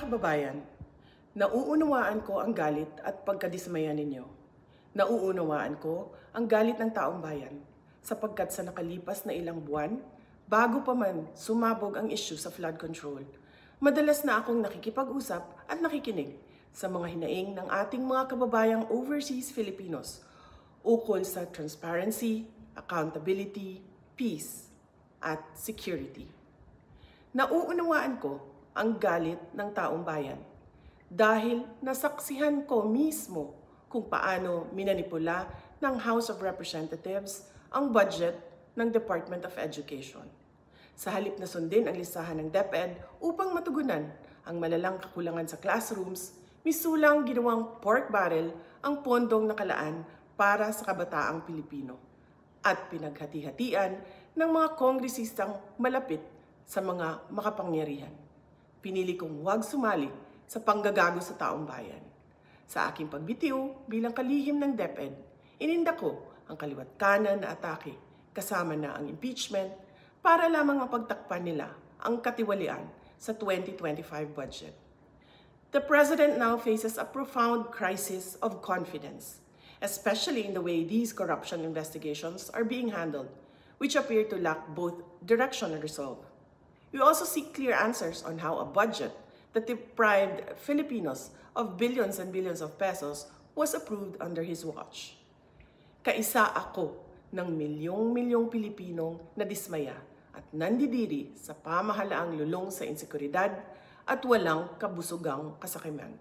kababayan, nauunawaan ko ang galit at pagkadismaya ninyo. Nauunawaan ko ang galit ng taong bayan sapagkat sa nakalipas na ilang buwan, bago pa man sumabog ang issue sa flood control, madalas na akong nakikipag-usap at nakikinig sa mga hinaing ng ating mga kababayang overseas Filipinos ukol sa transparency, accountability, peace, at security. Nauunawaan ko ang galit ng taong bayan dahil nasaksihan ko mismo kung paano minanipula ng House of Representatives ang budget ng Department of Education. Sa halip na sundin ang listahan ng DepEd upang matugunan ang malalang kakulangan sa classrooms, misulang ginawang pork barrel ang pondong nakalaan para sa kabataang Pilipino at pinaghati-hatian ng mga kongresistang malapit sa mga makapangyarihan. Pinili kong huwag sumali sa panggagago sa taong bayan. Sa aking pagbitiw bilang kalihim ng DepEd, ininda ko ang kaliwat kanan na atake kasama na ang impeachment para lamang mapagtakpan nila ang katiwalian sa 2025 budget. The President now faces a profound crisis of confidence, especially in the way these corruption investigations are being handled, which appear to lack both direction and resolve. We also seek clear answers on how a budget that deprived Filipinos of billions and billions of pesos was approved under his watch. Kaisa ako ng milyong-milyong Pilipinong nadismaya at nandidiri sa pamahalaang lulong sa insekuridad at walang kabusugang kasakiman.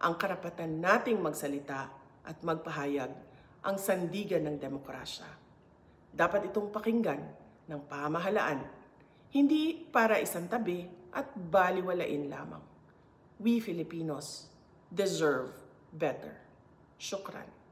Ang karapatan nating magsalita at magpahayag ang sandigan ng demokrasya. Dapat itong pakinggan ng pamahalaan, hindi para isang tabi at baliwalain lamang. We Filipinos deserve better. Shukran.